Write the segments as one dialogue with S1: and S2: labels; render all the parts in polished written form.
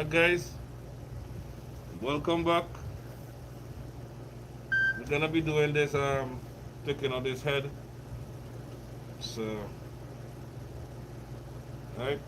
S1: Alright guys, welcome back. We're gonna be doing this taking out this head. So alright.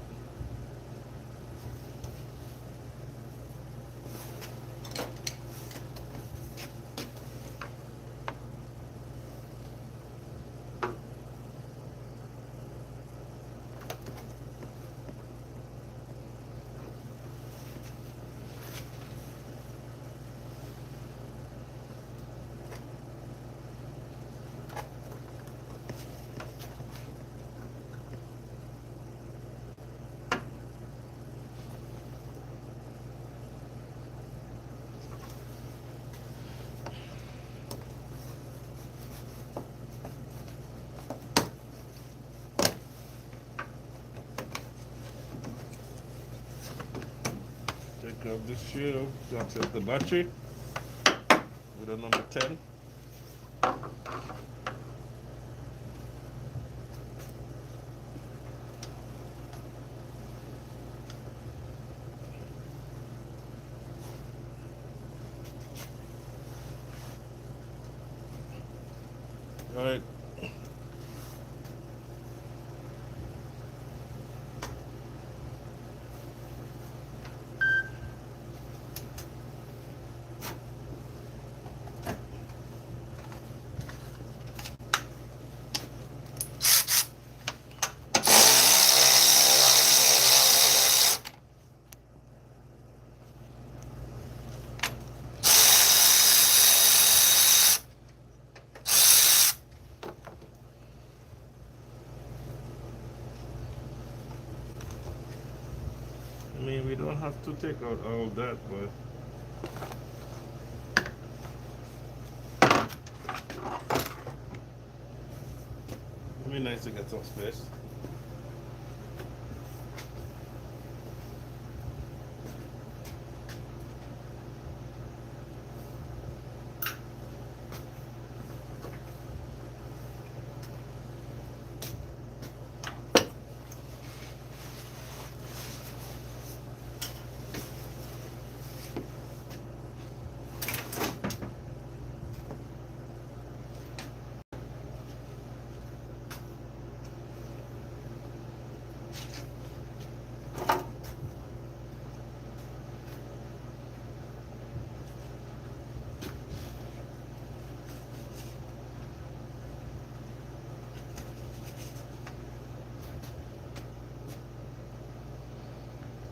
S1: Take off this shield to access the battery with a number 10. Alright. I mean, we don't have to take out all that, but it'd be nice to get some space.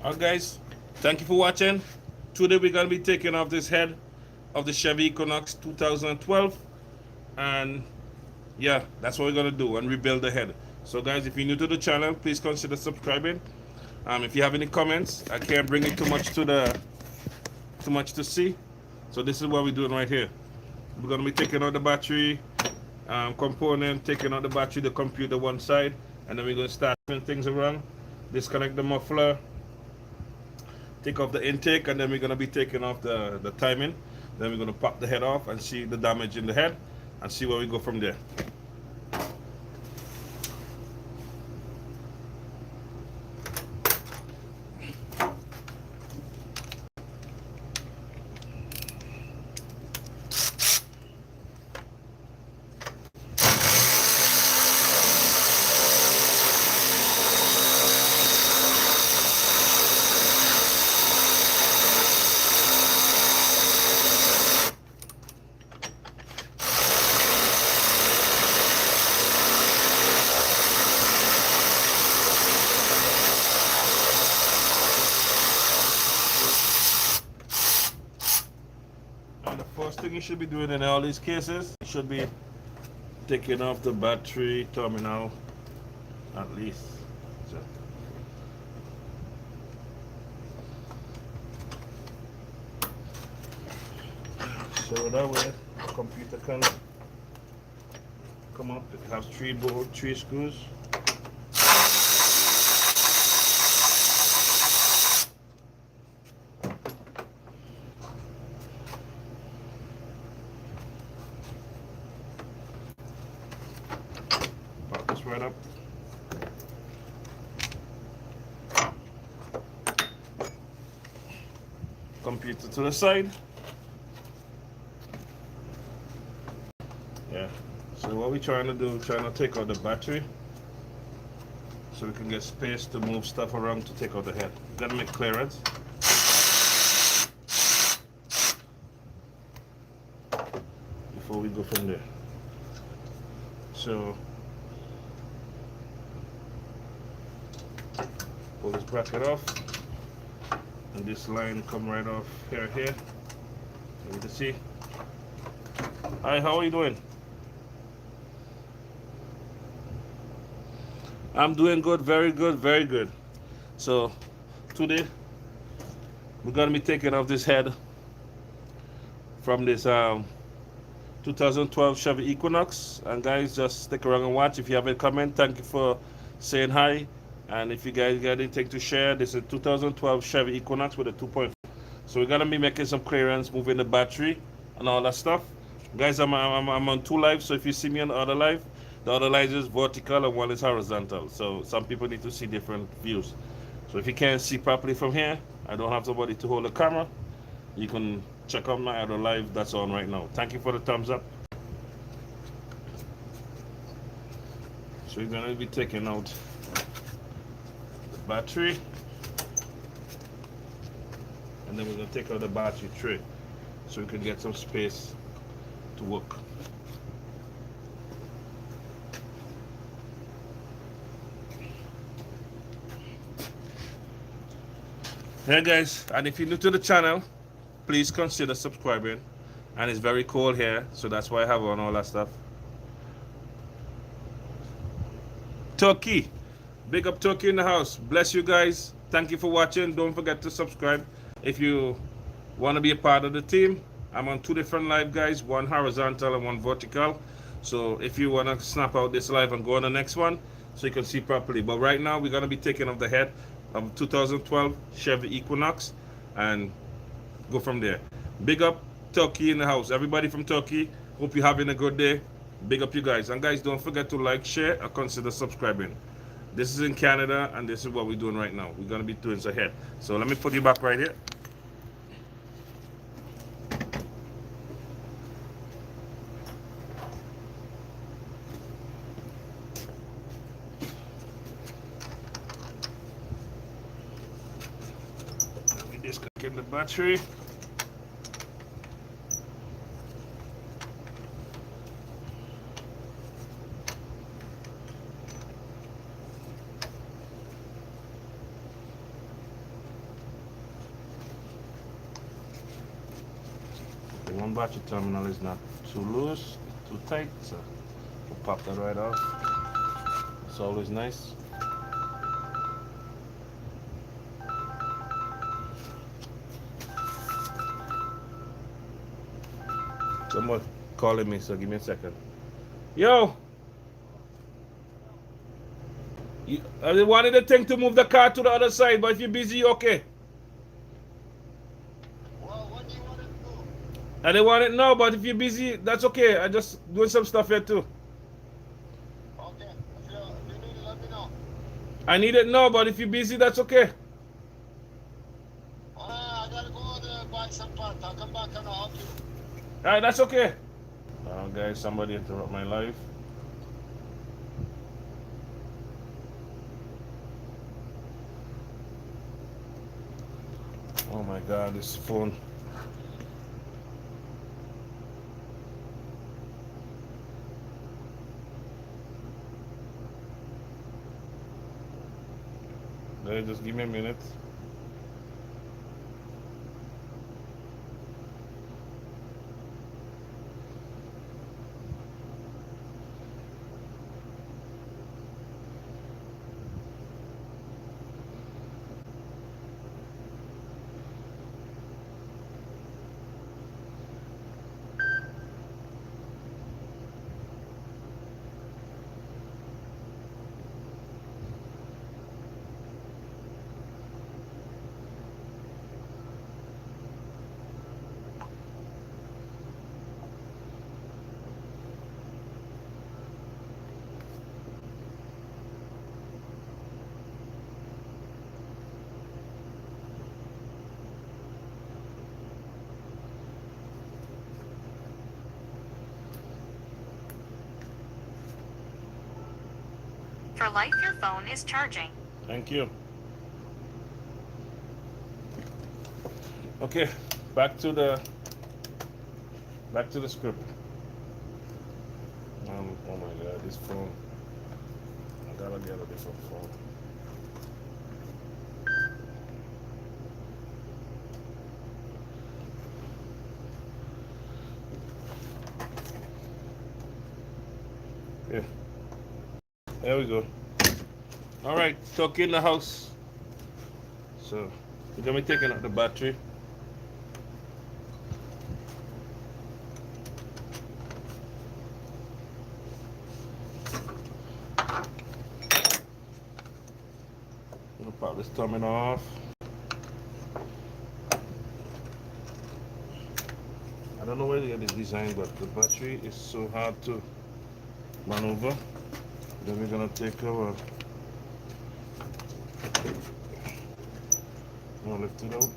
S1: Alright guys, thank you for watching. Today we're going to be taking off this head of the Chevy Equinox 2012, and yeah, that's what we're going to do and rebuild the head. So guys, if you're new to the channel, please consider subscribing. If you have any comments, I can't bring it too much to see, so this is what we're doing right here. We're going to be taking out the battery component, taking out the battery, the computer one side, and then we're going to start moving things around, disconnect the muffler, take off the intake, and then we're going to be taking off the timing. Then we're going to pop the head off and see the damage in the head and see where we go from there. First thing you should be doing in all these cases, you should be taking off the battery terminal at least. So that way the computer can come up. It has three screws. Right up. Computer to the side. Yeah. So what we're trying to do, trying to take out the battery so we can get space to move stuff around to take out the head. Gotta make clearance. Before we go from there. So pull this bracket off. And this line come right off here. You can see. Hi, how are you doing? I'm doing good, very good, very good. So today we're gonna be taking off this head from this 2012 Chevy Equinox. And guys, just stick around and watch. If you have a comment, thank you for saying hi. And if you guys got anything to share, this is a 2012 Chevy Equinox with a 2.5. So we're gonna be making some clearance, moving the battery and all that stuff. Guys, I'm on 2 lives, so if you see me on the other live, the other live is vertical and one is horizontal. So some people need to see different views. So if you can't see properly from here, I don't have somebody to hold the camera. You can check out my other live that's on right now. Thank you for the thumbs up. So we're gonna be taking out the battery. And then we're going to take out the battery tray so we can get some space to work. Hey guys, and if you're new to the channel, please consider subscribing. And it's very cold here, so that's why I have on all that stuff. Turkey, big up Turkey in the house. Bless you guys. Thank you for watching. Don't forget to subscribe. If you want to be a part of the team, I'm on 2 different live, guys, one horizontal and one vertical. So if you want to snap out this live and go on the next one so you can see properly. But right now we're going to be taking off the head of 2012 Chevy Equinox and go from there. Big up Turkey in the house. Everybody from Turkey, hope you're having a good day. Big up you guys. And guys, don't forget to like, share, and consider subscribing. This is in Canada, and this is what we're doing right now. We're going to be doing the head. So let me put you back right here. Let me disconnect the battery. The one battery terminal is not too loose, too tight, so we'll pop that right off. It's always nice. Someone calling me, so give me a second. Yo! I wanted the thing to move the car to the other side, but if you're busy, okay.
S2: Well, what do you want it to do?
S1: I didn't want it now, but if you're busy, that's okay. I just doing some stuff here too.
S2: Okay. If you need it, let me know.
S1: I need it now, but if you're busy, that's okay.
S2: I gotta go there buy some parts. I'll come back and I'll help you.
S1: Alright, that's okay. Guys, somebody interrupt my live. Oh my god, this phone. Guys, just give me a minute.
S3: For life, your phone is charging.
S1: Thank you. Okay, back to the script. Oh my God, this phone. I gotta get a different phone. Yeah, there we go. All right, stuck in the house. So we're gonna be taking out the battery. We'll pop this timing off. I don't know where they get this design, but the battery is so hard to maneuver. Then we're gonna take our lift it out.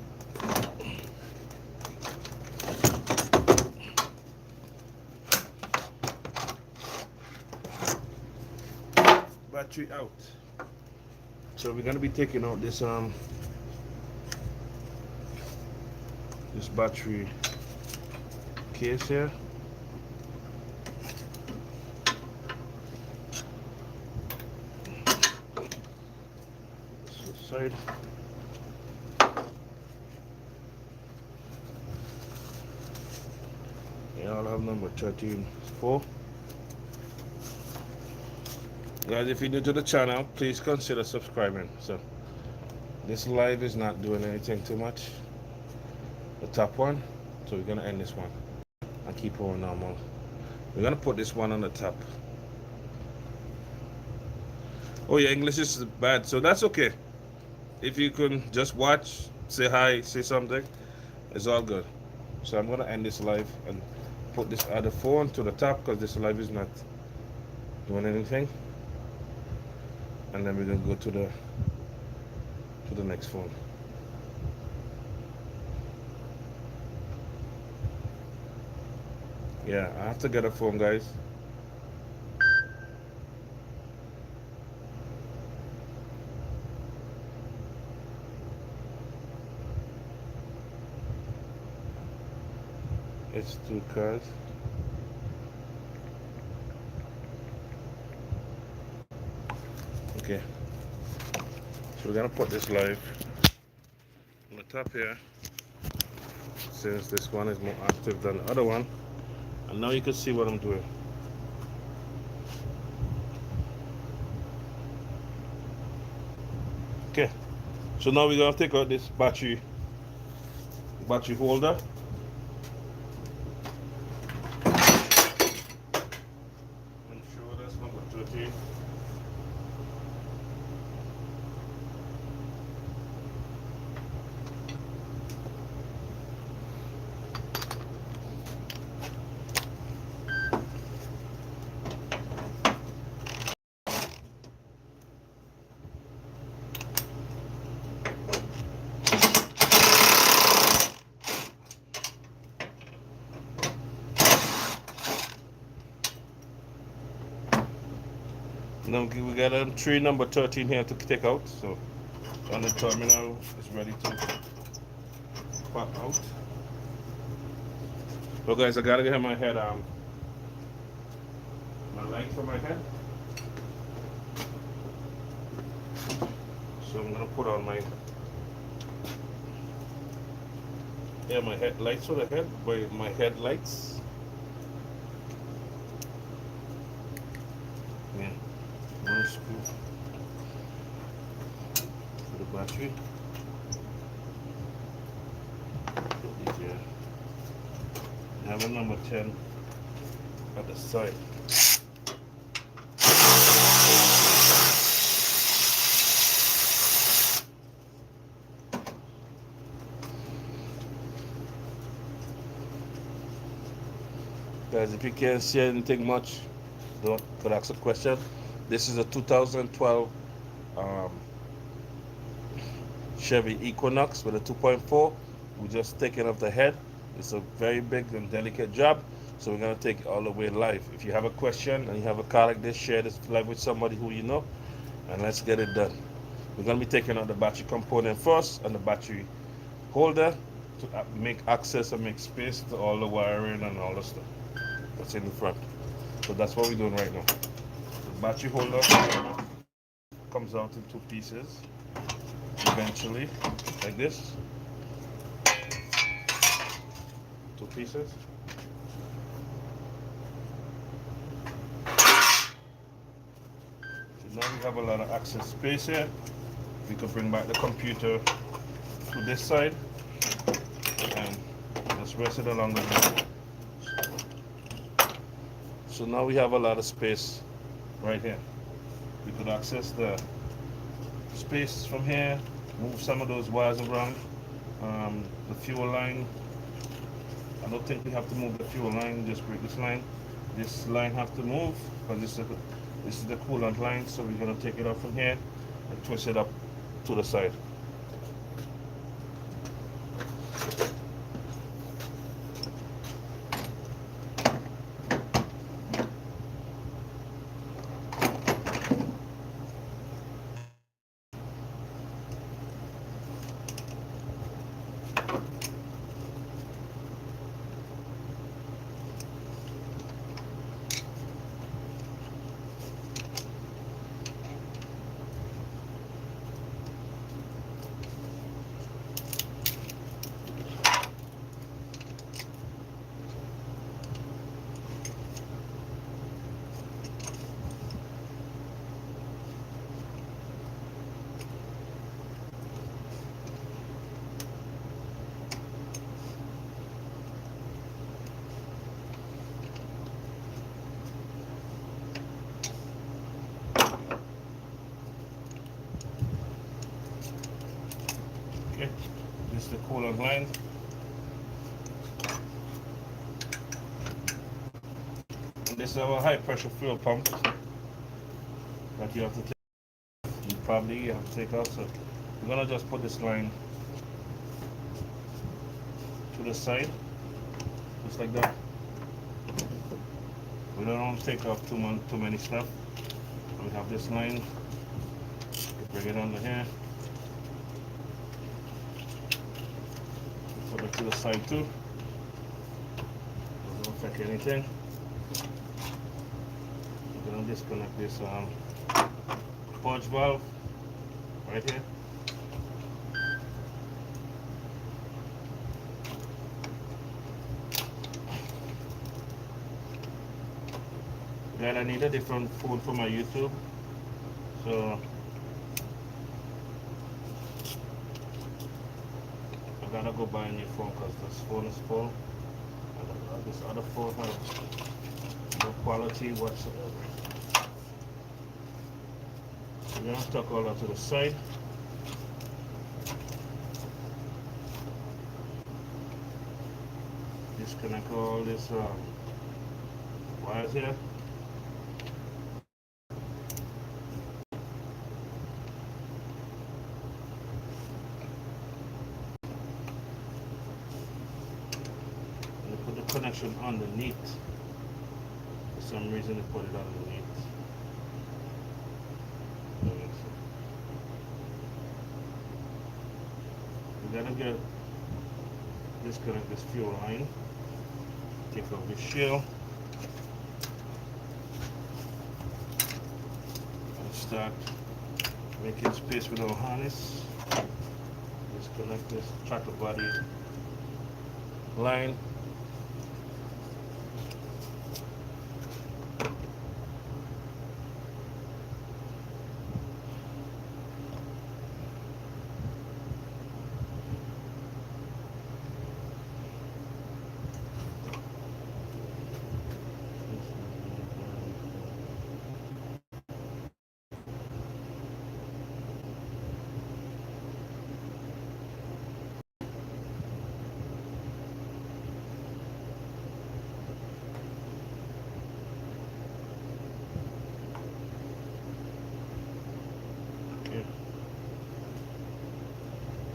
S1: Battery out. So we're gonna be taking out this battery case here. This side. Yeah, I'll have number 13.4. Guys, if you're new to the channel, please consider subscribing. So this live is not doing anything too much. The top one. So we're gonna end this one and keep on normal. We're gonna put this one on the top. Oh yeah, English is bad, so that's okay. If you can just watch, say hi, say something, it's all good. So I'm gonna end this live and put this other phone to the top because this live is not doing anything. And then we're gonna go to the next phone. Yeah, I have to get a phone, guys. It's 2 cards. Okay. So we're gonna put this live on the top here, since this one is more active than the other one. And now you can see what I'm doing. Okay. So now we're gonna take out this battery holder. And show that's number 13. Now we got a tree number 13 here to take out. So on the terminal is ready to pop out. So guys, I gotta get my head my light for my head. So I'm gonna put on my my headlights for the head, my headlights. Yeah. One screw for the battery. Put it here. I have a number 10 at the side. Guys, if you can't see anything much, don't ask a question. This is a 2012 Chevy Equinox with a 2.4. We're just taking off the head. It's a very big and delicate job, so we're gonna take it all the way live. If you have a question and you have a car like this, share this live with somebody who you know. and let's get it done. We're going to be taking out the battery component first and the battery holder to make access and make space to all the wiring and all the stuff that's in the front. So that's what we're doing right now. The battery holder comes out in two pieces eventually, like this. Two pieces. So now we have a lot of access space here. We could bring back the computer to this side and just rest it along the wall. So now we have a lot of space right here. We could access the space from here, move some of those wires around. The fuel line, I don't think we have to move the fuel line, just break this line. This line have to move because this is the coolant line, so we're going to take it off from here and twist it up to the side. Okay, this is the coolant line. And this is our high pressure fuel pump that you have to take. You probably have to take out. So we're gonna just put this line to the side, just like that. We don't want to take off too many stuff. We have this line. Bring it under here. Put it to the side too. Doesn't affect anything. We're gonna disconnect this purge valve right here. Then I need a different phone for my YouTube, so I gotta go buy a new phone because this phone is full. And this other phone has no quality whatsoever. So we're gonna tuck all that to the side. Disconnect all this wires here. Put the connection underneath. For some reason they put it underneath. We're gonna disconnect this fuel line. Take off the shell and start making space with our harness. Disconnect this throttle body line.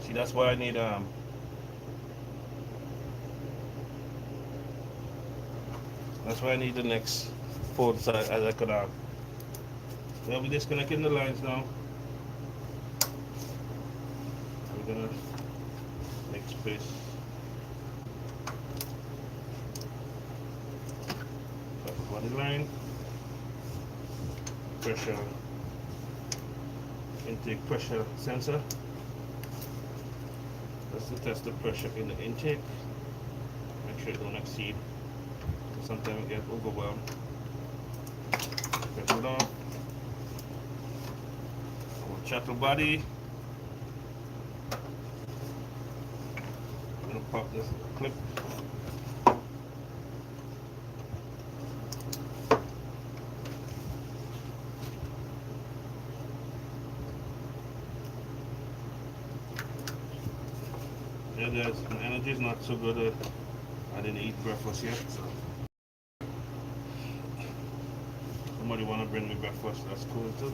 S1: See, that's why I need that's why I need the next phone so as I could We'll be disconnecting the lines now. We're gonna make space. Upper body line, pressure, intake pressure sensor. That's to test the pressure in the intake. Make sure it don't exceed. Sometimes it gets overwhelmed. Press it on. Our chattel body. I'm gonna pop this clip. Yeah, guys, my energy is not so good. I didn't eat breakfast yet, so somebody wanna bring me breakfast, that's cool too.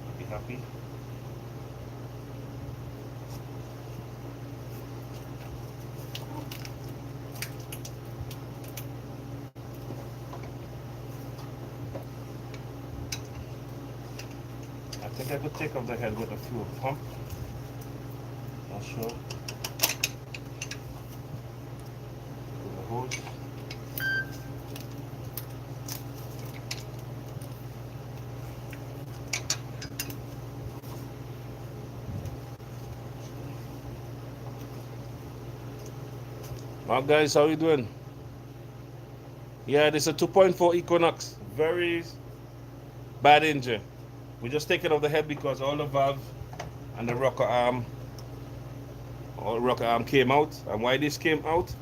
S1: I'll be happy. I think I could take off the head with a fuel pump. Not sure. With the hose. Now guys, how you doing? Yeah, this is a 2.4 Equinox. Very bad engine. We just take it off the head because all the valve and the rocker arm came out. And why this came out?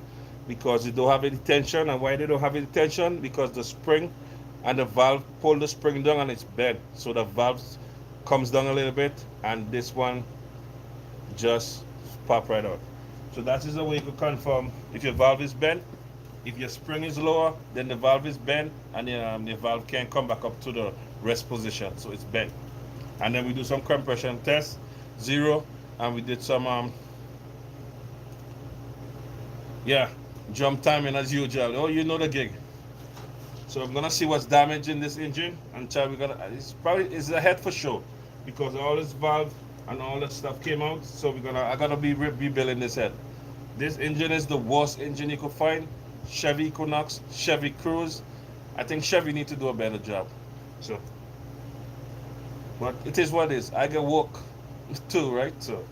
S1: Because it don't have any tension. And why they don't have any tension? Because the spring and the valve pull the spring down and it's bent. So the valve comes down a little bit and this one just pop right out. So that is the way you can confirm if your valve is bent. If your spring is lower, then the valve is bent and the valve can't come back up to the rest position. So it's bent. And then we do some compression test, 0, and we did some jump timing as usual. Oh, you know the gig. So I'm gonna see what's damaged in this engine and try it's a head for sure because all this valve and all that stuff came out. So I gotta be rebuilding this head. This engine is the worst engine you could find. Chevy Equinox, Chevy Cruise. I think Chevy need to do a better job. So, but it is what it is. I get work too, right? So,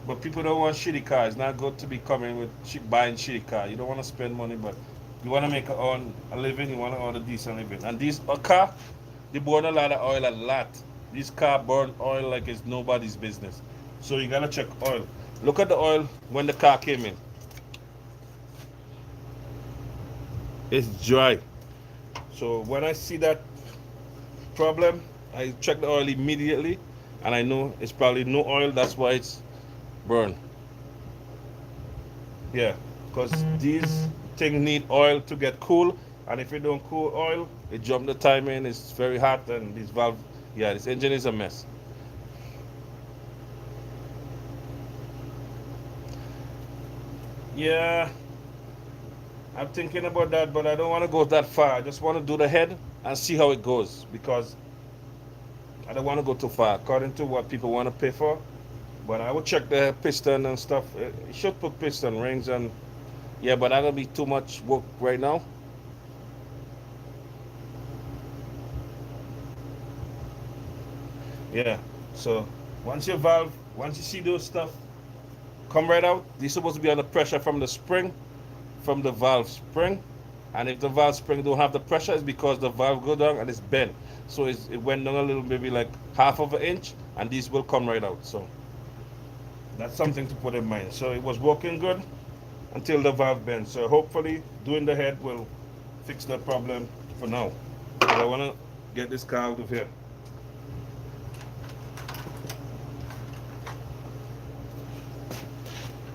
S1: but people don't want shitty cars. It's not good to be coming with buying shitty car. You don't want to spend money, but you want to make a living. You want to own a decent living. And these car, they burn a lot of oil a lot. These car burn oil like it's nobody's business. So you gotta check oil. Look at the oil when the car came in. It's dry. So when I see that problem, I check the oil immediately and I know it's probably no oil. That's why it's burned. Yeah, because these things need oil to get cool, and if you don't cool oil, it jump the timing. It's very hot, and this valve, this engine is a mess. Yeah, I'm thinking about that, but I don't want to go that far. I just want to do the head and see how it goes because I don't want to go too far according to what people want to pay for. But I will check the piston and stuff. It should put piston rings and but that'll be too much work right now. Yeah. So once you see those stuff come right out, they're supposed to be under pressure from the spring, from the valve spring. And if the valve spring don't have the pressure, it's because the valve go down and it's bent. So it went down a little, maybe like half of an inch, and these will come right out. So that's something to put in mind. So it was working good until the valve bent. So hopefully doing the head will fix that problem for now. But I want to get this car out of here.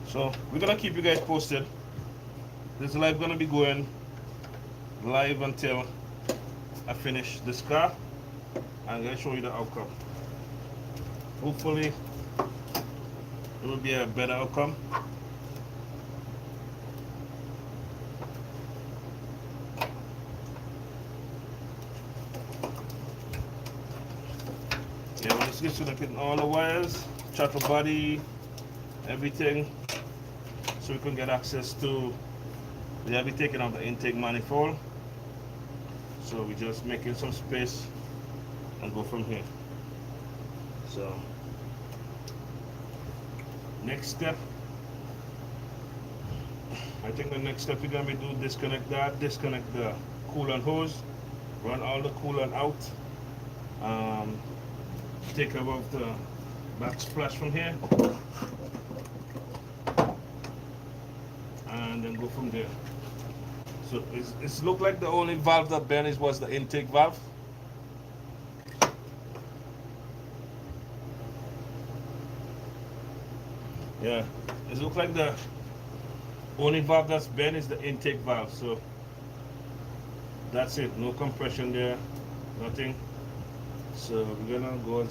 S1: So we're gonna keep you guys posted. This live gonna be going live until I finish this car. I'm gonna show you the outcome. Hopefully it will be a better outcome. Yeah, we're just disconnecting all the wires, throttle body, everything, so we can get access to. We have been taking out the intake manifold, so we're just making some space and go from here. So next step, I think the next step we're gonna be doing, disconnect the coolant hose, run all the coolant out, take off the backsplash from here, and then go from there. So it's look like the only valve that bent was the intake valve. Yeah, it looks like the only valve that's bent is the intake valve. So that's it. No compression there, nothing. So we're gonna go and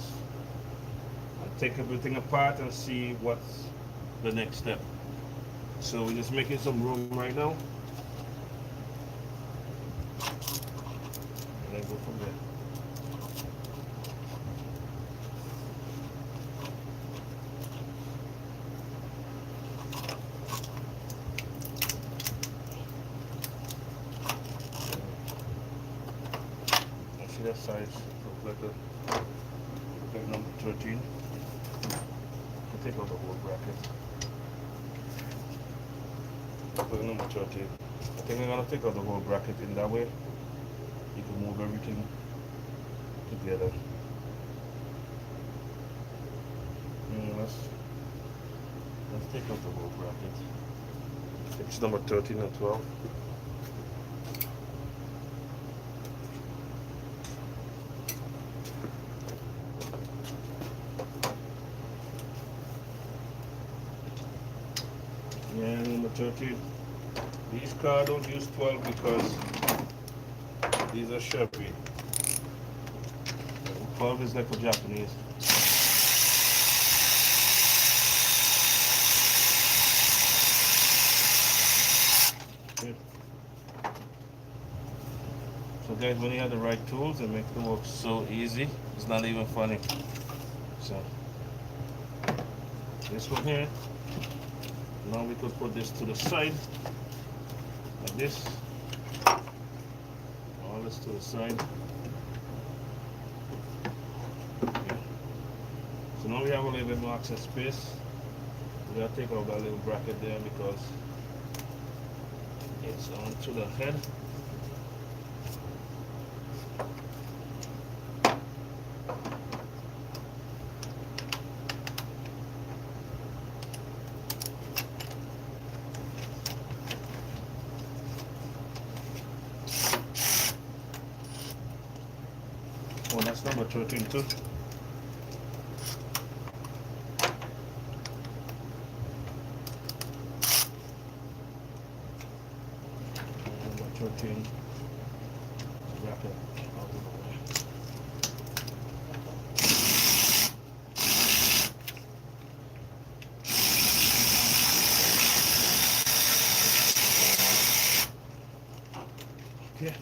S1: take everything apart and see what's the next step. So we're just making some room right now, and then go from there. See that size, look like number 13. I'll take out the whole bracket. Look like number 13. I think I'm gonna take out the whole bracket in that way. You can move everything together. Let's take out the whole bracket. It's number 13 and 12. Yeah, number 13. These cars don't use 12 because these are Chevy. 12 is like for Japanese. Okay. So guys, when you have the right tools, it makes the work so easy. It's not even funny. So this one here. Now we could put this to the side, like this. All this to the side. Okay. So now we have a little bit more access space. We gotta take out that little bracket there because it's onto the head. Oh, that's number 13 too. Number 13. Wrap it out of the way. Okay.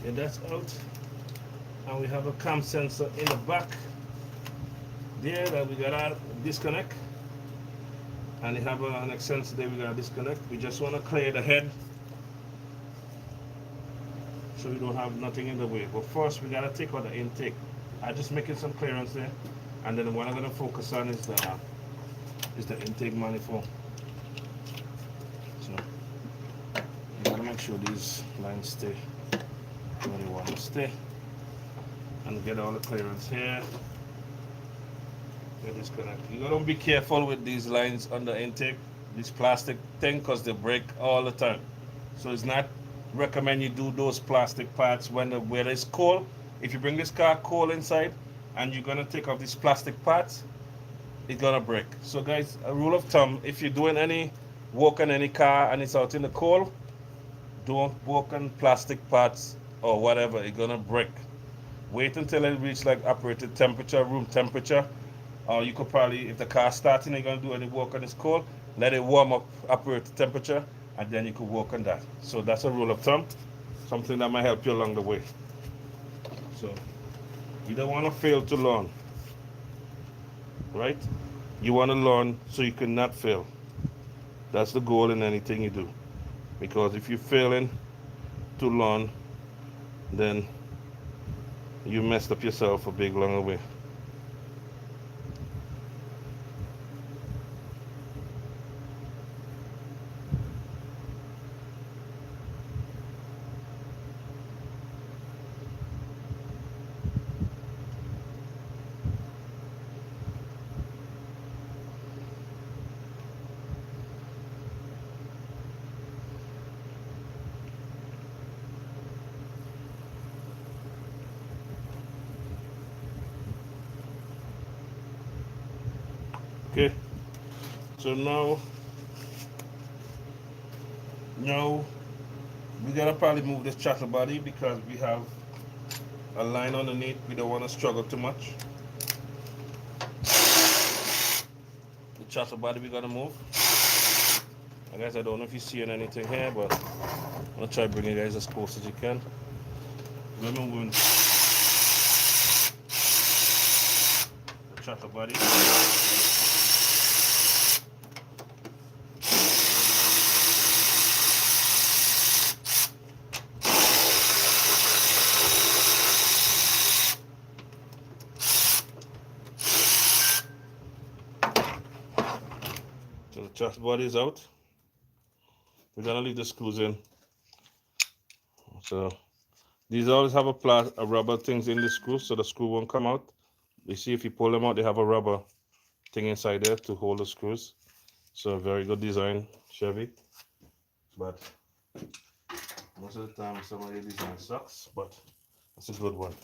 S1: Okay, that's out. And we have a cam sensor in the back there that we gotta disconnect. And you have an extensor there we gotta disconnect. We just wanna clear the head so we don't have nothing in the way. But first we gotta take out the intake. I'm just making some clearance there. And then what I'm gonna focus on is the intake manifold. So you gotta make sure these lines stay where they want to stay. And get all the clearance here. Disconnect. You gotta be careful with these lines on the intake, this plastic thing, because they break all the time. So it's not recommend you do those plastic parts when the weather is cold. If you bring this car cold inside and you're gonna take off these plastic parts, it's gonna break. So guys, a rule of thumb, if you're doing any work on any car and it's out in the cold, don't work on plastic parts or whatever, it's gonna break. Wait until it reaches like operated temperature, room temperature. Or you could probably, if the car's starting, you're gonna do any work on it's cold, let it warm up, operated temperature, and then you could work on that. So that's a rule of thumb, something that might help you along the way. So you don't want to fail to learn, right? You want to learn so you cannot fail. That's the goal in anything you do. Because if you're failing to learn, then you messed up yourself a big long way. Okay, so now we gotta probably move this throttle body because we have a line underneath. We don't want to struggle too much. The throttle body we gotta move. I guess I don't know if you're seeing anything here, but I'm gonna try to bring you guys as close as you can. We're moving the throttle body. So the throttle body is out. We're gonna leave the screws in. So these always have a rubber things in the screw, so the screw won't come out. You see, if you pull them out, they have a rubber thing inside there to hold the screws. So very good design, Chevy. But most of the time, some of the design sucks, but that's a good one.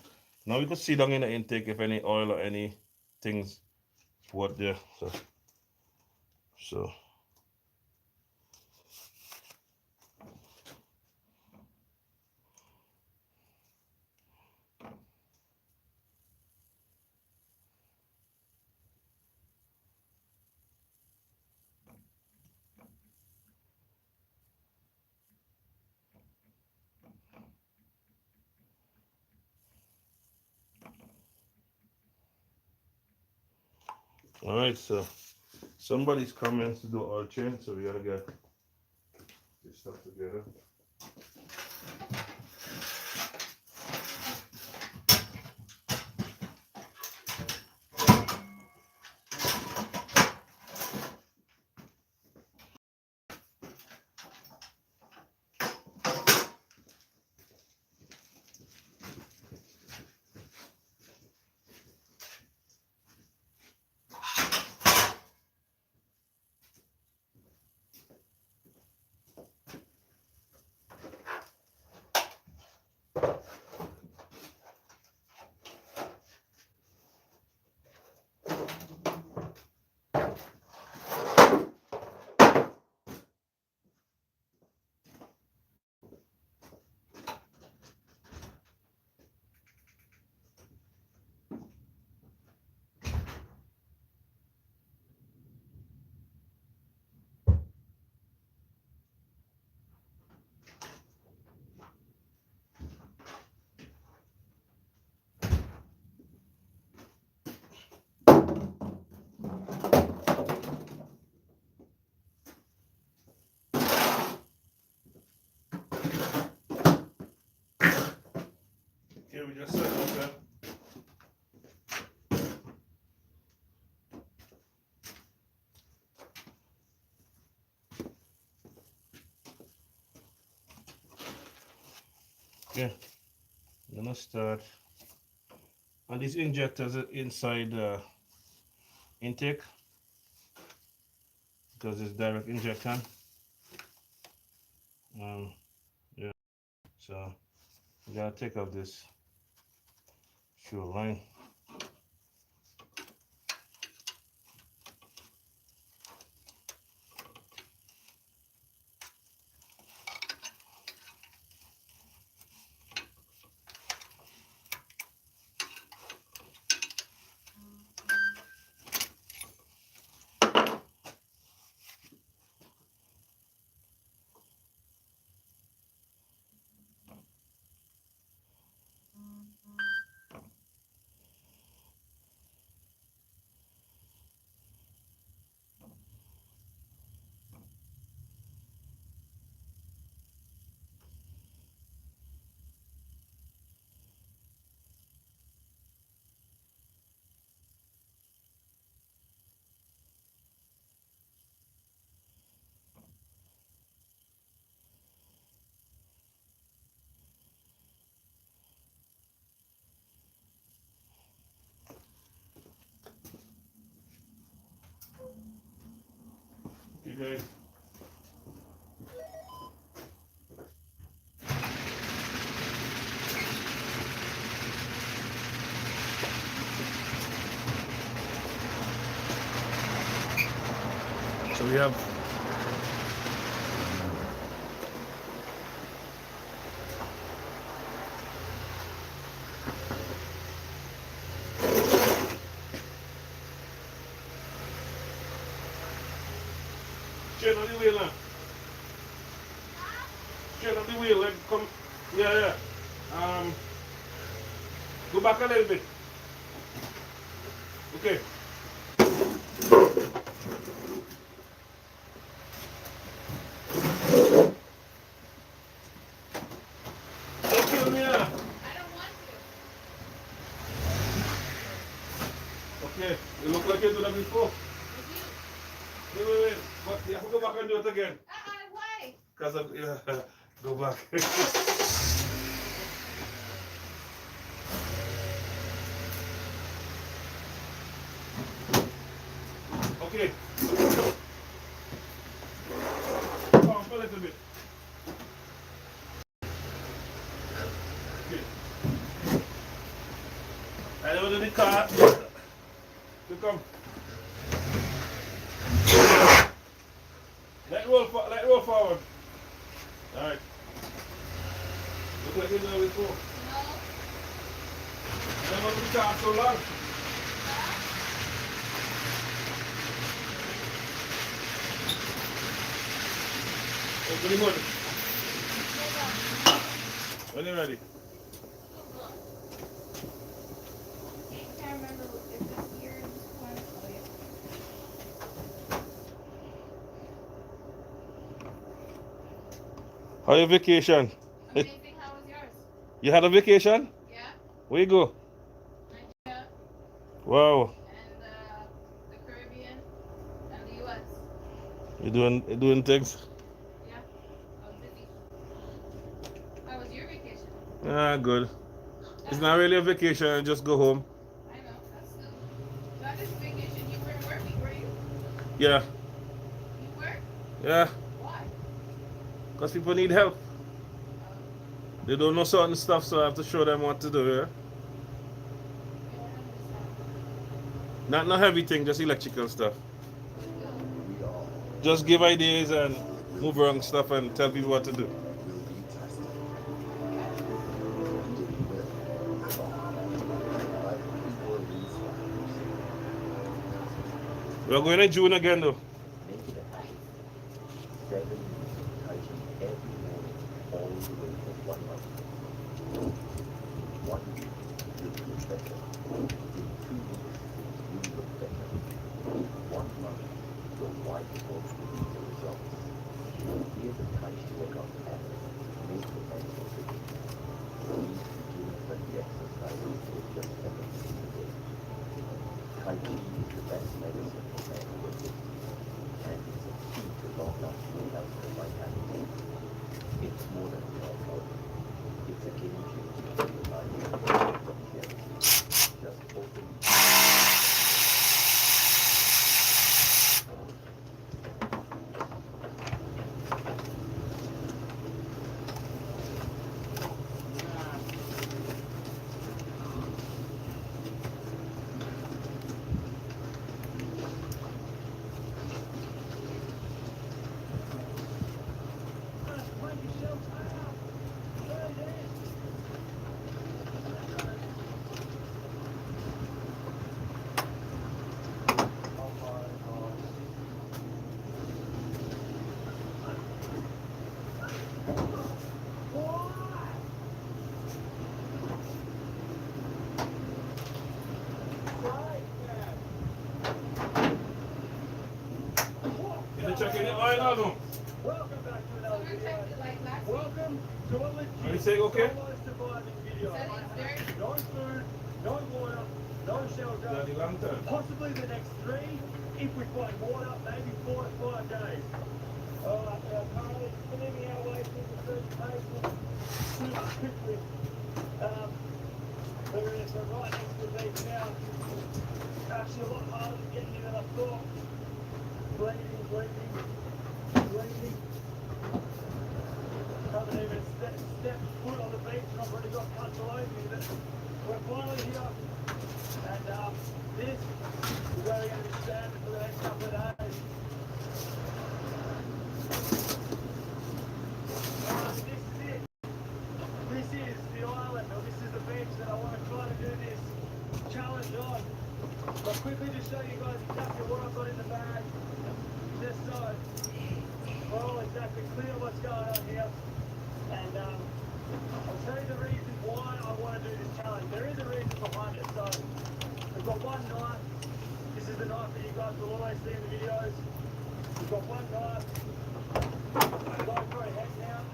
S1: Now we can see down in the intake if any oil or any things what there. So all right, so somebody's coming to do oil change, so we gotta get this stuff together. Okay, we just set it up. Okay, I'm gonna start. And these injectors are inside the intake because it's direct injection. Yeah, so you gotta take off this fuel line. guys. So we have chain on the wheel now. Chain on the wheel, like come, yeah. Go back a little bit. Okay. Don't kill me,
S3: I don't want to.
S1: Okay, you look like you did that before. Wait. But you have to go back and do it again.
S3: Why?
S1: Because of, yeah, go back. Okay. Pump a little bit. Okay. I don't do the car. You come. Let roll forward. Alright. Look like you did it before.
S3: No.
S1: Never do the car so long. Open the hood. When you're ready.
S3: I can't remember if this year is one. Oh, yeah.
S1: How your vacation?
S3: Amazing. How was yours?
S1: You had a vacation?
S3: Yeah.
S1: Where you go?
S3: Nigeria
S1: Wow.
S3: and the Caribbean and the U.S.
S1: You doing things?
S3: Yeah. I was busy. How was your vacation?
S1: Ah, good. It's not really a vacation, just go home.
S3: I know. That's still. That is a vacation. You weren't working, were you?
S1: Yeah.
S3: You were?
S1: Yeah.
S3: Why?
S1: Because people need help. They don't know certain stuff, so I have to show them what to do, yeah?
S3: I don't understand.
S1: Not everything, just electrical stuff. Just give ideas and move around stuff and tell people what to do. We're going in June again though. Checking the oil out now.
S4: Welcome back to another video.
S3: Like last week.
S4: Welcome to a
S1: Are you
S4: legit
S1: saying okay?
S4: solo surviving video.
S3: Said it's dirty.
S4: No food, no water, no shelter.
S1: Bloody long time.
S4: Possibly the next 3, if we find water, maybe 4 to 5 days. Alright, now currently spinning our way through the first phase super quickly. So right next to the beach now. Actually a lot harder to get here than I thought. Bleeding. leaving. Haven't even stepped foot on the beach and I've already got cuts all over me. But we're finally here. And this is where we're going to be standing for the next couple of days. This is it. This is the island, or this is the beach that I want to try to do this challenge on. I'll quickly just show you guys exactly what I've got in the bag, just so we're all exactly clear what's going on here. And I'll tell you the reason why I want to do this challenge. There is a reason behind it. So we've got one knife. This is the knife that you guys will always see in the videos. We've got one knife. GoPro head mount.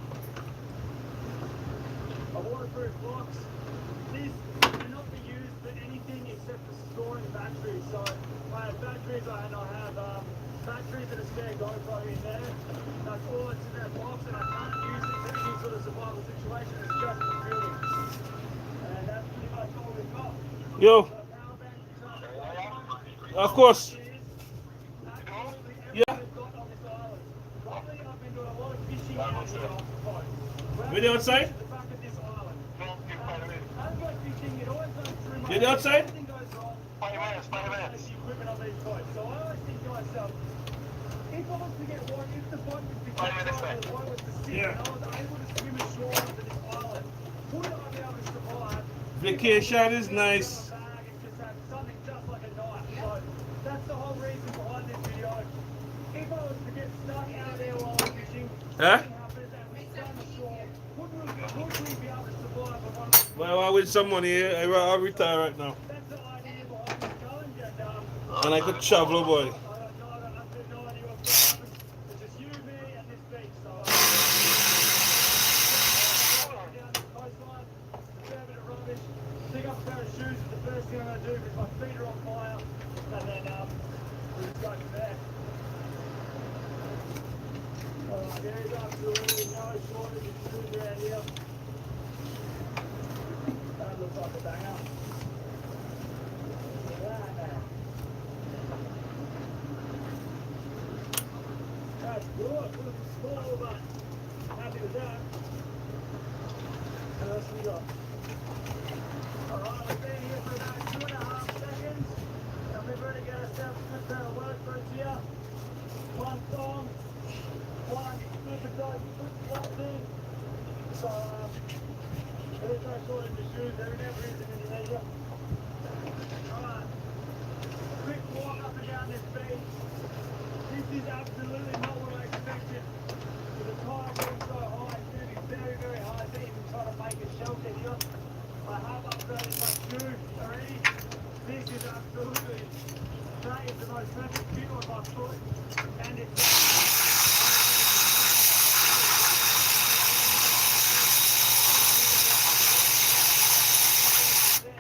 S4: A waterproof box. This cannot be used for anything except for storing batteries. So I have batteries and I have batteries that are spare GoPro in there. That's all that's in that box, and I can't use it for any sort of survival situation. It's just for drilling. And that's pretty much all we've got.
S1: Yo,
S4: So power bank is up.
S1: of course.
S4: Absolutely everything
S1: Yeah.
S4: we've got on this island. Lately, I've been doing a lot of fishing out here off the coast.
S1: Where the outside?
S4: The back of this island. As I go fishing, it always goes through my
S1: You the outside?
S4: Everything goes wrong. The equipment on these boats. So I always think to myself, if I was to get one, if the boat was to get short, the boat was to sink,
S1: Yeah.
S4: and I was able to swim ashore onto this island, would I be able to survive?
S1: Vacation is nice.
S4: Bag and just have something just like a knife. So that's the whole reason behind this video. If I was to get stuck out there while I'm fishing,
S1: Huh?
S4: something happens and we swim ashore, would we be able to survive on one of these?
S1: Well, I win some money here. I'll retire right now.
S4: That's the idea behind this challenge, and
S1: And I could travel, boy.
S4: I have no idea what's going to happen. It's just you, me, and this beach. So down the coastline, a fair bit of rubbish. Pick up a pair of shoes is the first thing I'm going to do because my feet are on fire. And then we'll just go from there. There is absolutely no shortage of shoes around here. That looks like a banger. Look at that, man. That's good. Good small, but happy with that. What else we got? Alright, we've been here for about 2.5 seconds. And we've already got ourselves a good pair of work boots here. One thong, one super tight flat thing. So, there's no shortage of shoes. There never is in Indonesia. Alright. Quick walk up and down this beach. This is absolutely not what I expected. With the tide being so high, it's going to be very, very hard to even try to make a shelter here. I have upgraded my shoe already. This is absolutely, that is the most perfect fit on my foot. And it's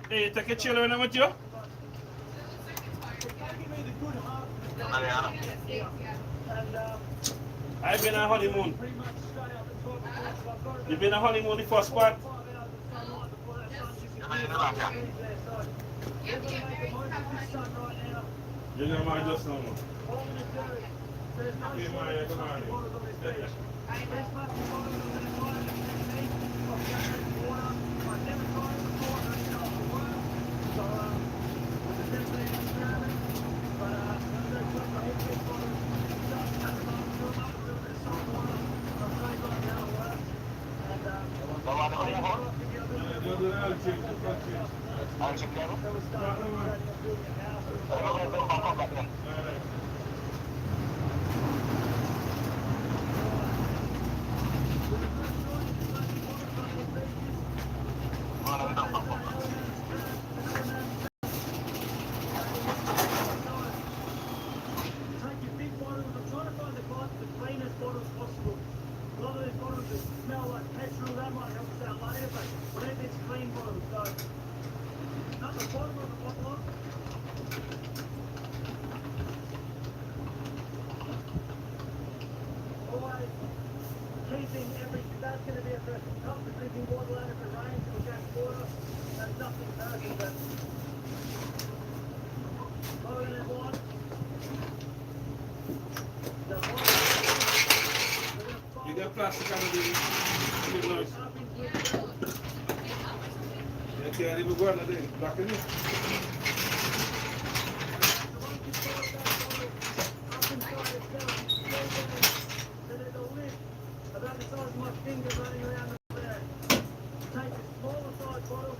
S1: Hey, take a chill when with you?
S4: it's giving me the good heart of the day. And
S1: I've been on honeymoon.
S4: pretty much straight up at 12 o'clock. So I've got about
S1: You been on honeymoon the first part?
S4: 5 hours of sunlight before that sun just appears there. So we're going to make the most of this sun right now.
S1: You're going to marry just now.
S4: All I'm going to do, there's no
S1: Okay,
S4: shortage of
S1: Mario,
S4: plastic
S1: come on.
S4: bottles on this beach. There's plastic bottles that are tied to the technique of gathering water. I've never tried it before, I don't know if it works. So, it's essentially an experiment. But, I'm going to put my head big bottles, start to cut them up, fill them up with a little bit of salt water. I'll show you guys how it works. And, I'll give you a little bit of so we'll start building a house. Take your big bottles. I'm trying to find the cleanest bottles possible. A lot of these bottles that smell like petrol, that might help us out later, but we need these clean bottles. So, at the bottom of the bottle, always keeping everything. That's going to be a person. Not the drinking water out if it rains, it'll get water. That's nothing personal, but load in one. The water.
S1: plastic on the noise.
S4: Up into
S3: Yeah,
S4: it.
S3: no. Get up or something?
S1: You can't even go on the day. Back in it.
S4: So once you fill up that bottle, up inside itself, you can see that there's a lid about the size of my finger running around the there. Take a smaller size bottle,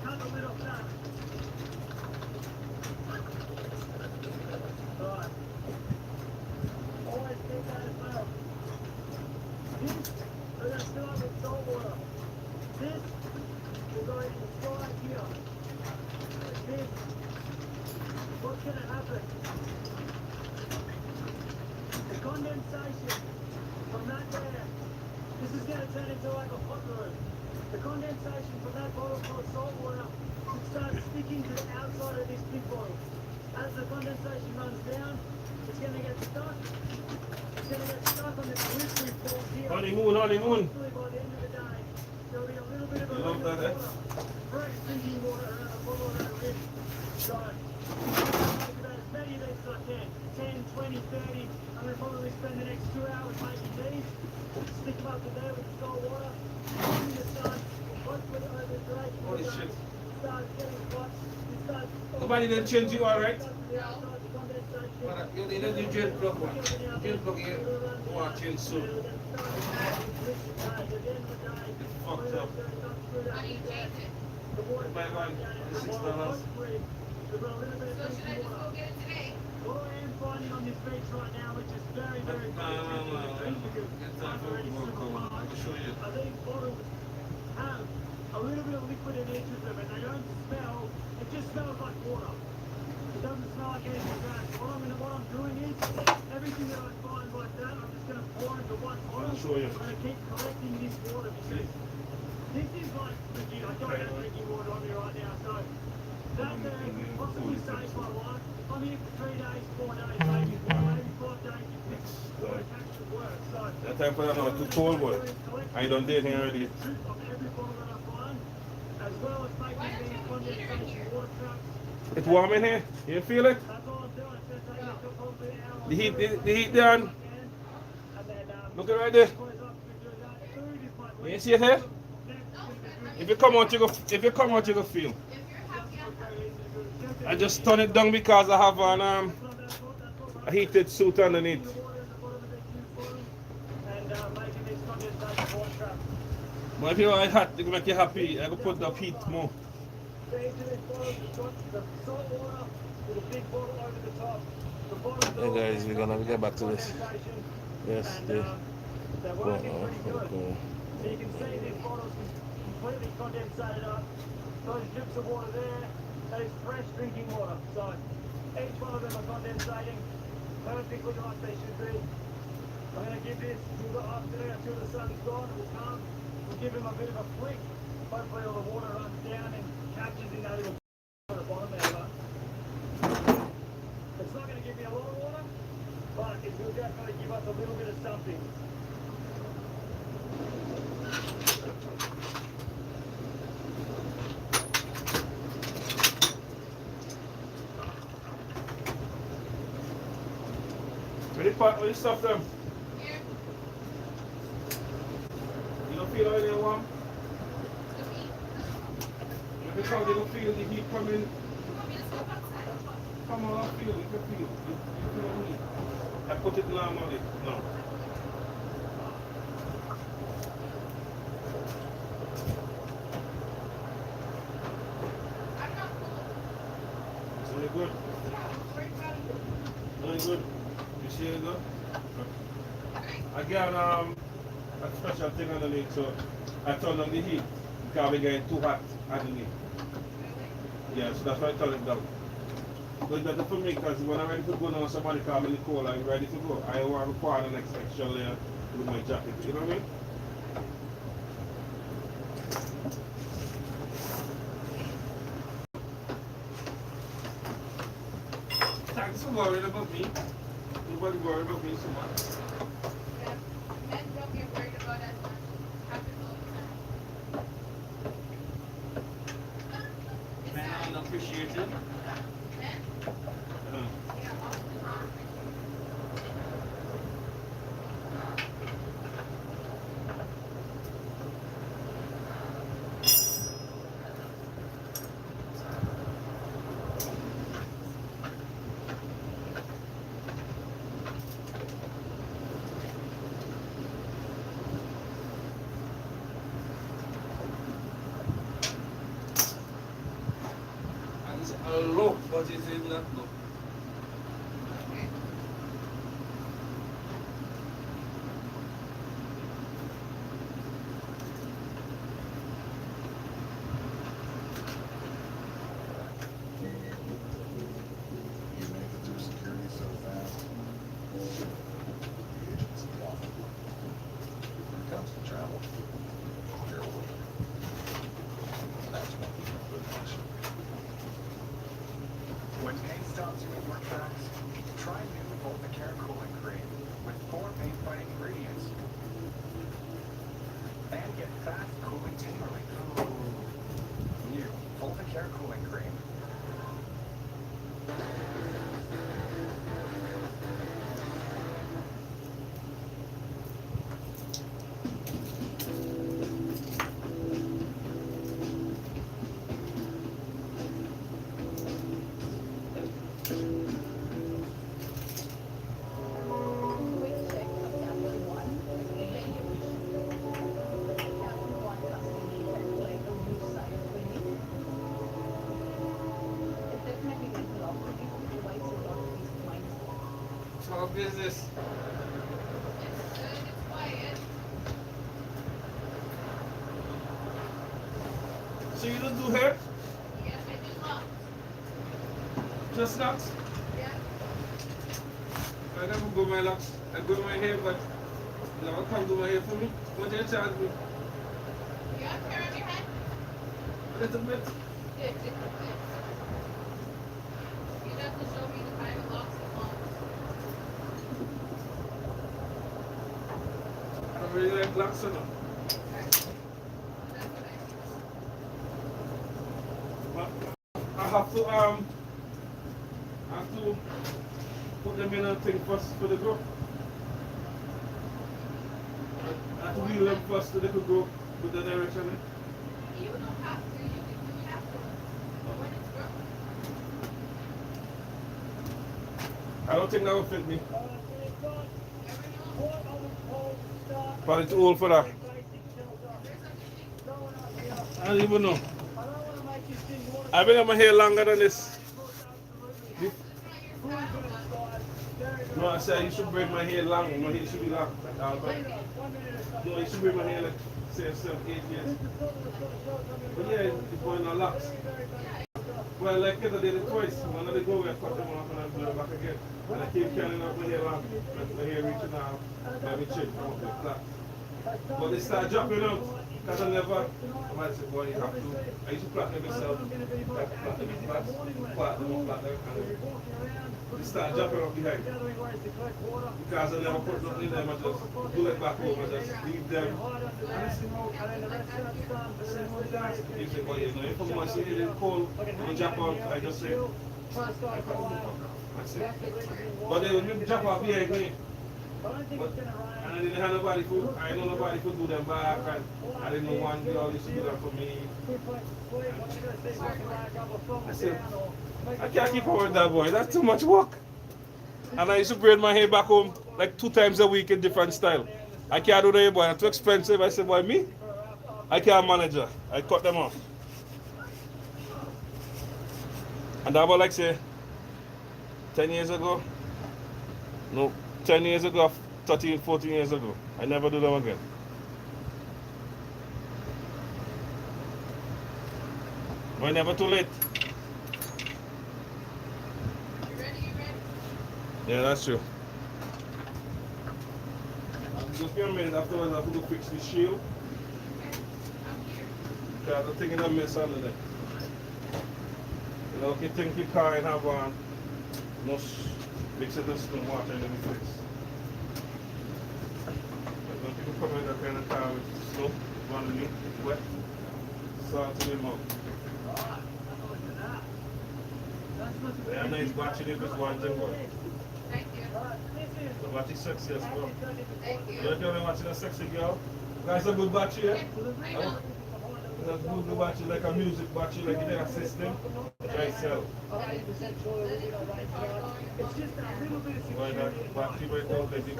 S4: cut the lid off that. Right. Always keep that as well. This, we're going to fill up with salt water. This will go inside here. Like this. What's going to happen? The condensation from that there, this is going to turn into like a hot room. The condensation from that bottle full of salt water should start sticking to the outside of this big bottle. As the condensation runs down, it's going to get stuck. It's going to get stuck on this glycerin form here.
S1: Honeymoon.
S4: Hopefully by the end of the day, there'll be a little bit of a
S1: You love
S4: rim of
S1: that, eh?
S4: water, fresh drinking water around the bottle of that rim. So, I'm going to make about as many of these as I can. 10, 20, 30. I'm going to probably spend the next 2 hours making these. Stick them up to there with the salt water. In the sun. Hopefully over the duration of
S1: Holy
S4: the day,
S1: shit.
S4: it starts getting hot. It starts...
S1: Nobody didn't change you, alright?
S4: But
S1: You need a new gel plug, man. Gel plug here. Watching soon. Fucked up.
S3: How do you change it?
S1: Buy one. $6.
S3: So should I just go get it today?
S4: What I am finding on this beach right now, which is very, very
S1: No. Get that for come. I'll show you.
S4: are these bottles have a little bit of liquid in each of them, and they don't smell. It just smells like water. It doesn't smell like anything else. What I'm doing is everything that I find like that, I'm just going to pour into one bottle.
S1: I'll show you.
S4: I'm going to keep collecting this water because this is like legit. I don't have drinking water on me right now, so that there could possibly save my life. I'm here for 3 days, 4 days, maybe 5 days. If the catch the work. So
S1: That time for that too cold, boy. I ain't done did here already.
S4: truth of every bottle that I find, as well as
S3: Why
S4: making
S3: don't you
S4: these
S3: have a heater in
S4: condensation
S3: here?
S4: water traps.
S1: It's warm in here. You feel it?
S4: That's all I'm doing. It's going to take me probably an hour.
S1: The heat,
S4: or two.
S1: the heat down.
S4: And then,
S1: Look at right there.
S4: close up because that food is my
S1: You see it here?
S3: No,
S1: If you come out, you go. If you come out, you go feel.
S3: if you're happy, I'm
S1: I just turn it down because I have an a heated suit underneath. But if you are hot, it will make you happy. I go put the heat more.
S4: Hey
S1: guys, we're gonna get back to this. Yes,
S4: So you can see these bottles completely condensated up. Those drips of water there, that is fresh drinking water. So each one of them are condensating perfectly like they should be. I'm going to give this till the afternoon until the sun's gone. It will come. We'll give him a bit of a flick. Hopefully all the water runs down and catches in that little at the bottom there. But it's not going to give me a lot of water, but it will definitely give us a little bit of something.
S1: Ready, pot? Where you stuff them?
S3: here.
S1: You don't feel any warm?
S3: The heat.
S1: If you come, you don't feel the heat coming.
S3: You want me to step outside?
S1: Come on, I feel it. You can feel it. You feel the heat. I put it normally. No.
S3: I'm not cold.
S1: It's really good.
S3: Yeah, I'm worried about it.
S1: Really good. You see it good?
S3: Okay.
S1: I got a special thing underneath, so I turn on the heat because we're getting too hot underneath. Yeah, so that's why I turn it down. But it's better for me because when I'm ready to go now, somebody call me Nicole, I'm ready to go. I want to pour the next extra layer with my jacket. You know what I mean? Thanks for worrying about me. Nobody worried about me so much.
S3: Yeah. Men don't get worried about as much. Happens all the time. It's
S1: Man, I
S3: not.
S1: don't appreciate it.
S3: Men? Yeah, all the time.
S1: low, but it's in that low.
S3: Okay.
S2: You make it through security so fast. The agency often. When it comes to travel, you're a winner. That's what good nation.
S5: When paint stops you in your tracks, try new Voltacare cooling cream with 4 paint-fighting ingredients. And get fast cooling paint relief. New Voltacare cooling cream.
S6: Quick check of Captain One. Captain One custody calculate a new site cleaning. It definitely went along with it, provides a lot of peace of mind.
S1: Small business.
S3: It's good. It's quiet.
S1: So you don't do hair?
S3: Yes, I do love.
S1: Just locks?
S3: Yeah.
S1: I never go my locks. I go my hair, but you never come do my hair for me. What do you charge me?
S3: You have hair on your head?
S1: A little bit.
S3: You'd have to show me the kind of locks you want.
S1: I don't really like locks or no.
S3: That's what I see.
S1: But I have to put them in a thing first for the growth. I have to wheel them first so they could go with the direction.
S3: You don't have to. You can do it afterwards. But when it's grown.
S1: I don't think that will fit me.
S3: Never know.
S1: But it's old for that.
S3: There's such a thing.
S1: I don't even know. I've been on my hair longer than this.
S3: It's not your style, but
S1: No, I said you should braid my hair long. My hair should be long. No, you should braid my hair like say 7, 8 years. But yeah, it's going on locks. Well, like I did it twice. One of the go, I cut them off and I blew it back again. And I keep carrying up my hair long. My hair reaching out by my chin. Flat. But they start dropping out. Because I never, I might say, boy, you have to. I used to plait them myself. Like, plait them in flats. Plait them, and they start dropping out behind. Because I never put nothing in them. I just pull it back home. I just leave them. And I say, no, you say, boy, you know, if I'm watching it in cold, when you drop out, I just say, that's it. But they would drop out behind me. But, and I didn't have nobody who, I know nobody could do them back, and I didn't know one girl used to do that for me. I said, I can't keep up with that boy, that's too much work. And I used to braid my hair back home like 2 times a week in different style. I can't do that, boy, it's too expensive. I said, boy, me? I can't manage that. I cut them off. And that was like, say, 10 years ago? No. 10 years ago, 13, 14 years ago. I never do them again. But never too late.
S3: you ready? You ready?
S1: Yeah, that's true. Just give me a minute afterwards, I have to go fix the shield.
S3: Okay. I'm here.
S1: Because I'm taking a mess under there. You know, you think your car and have no mix it with some water and then we fix. When people come in that kind of car with snow, running in, it's wet, salt in the mouth. Yeah, nice watching it with one thing.
S3: Thank you.
S1: The battery sexy as well.
S3: Thank
S1: You
S3: you.
S1: like you're watching a sexy girl? Guys, a good battery, yeah?
S3: I know.
S1: That's good battery, like a music battery, like in a system. Try sell. Why that battery right now, like you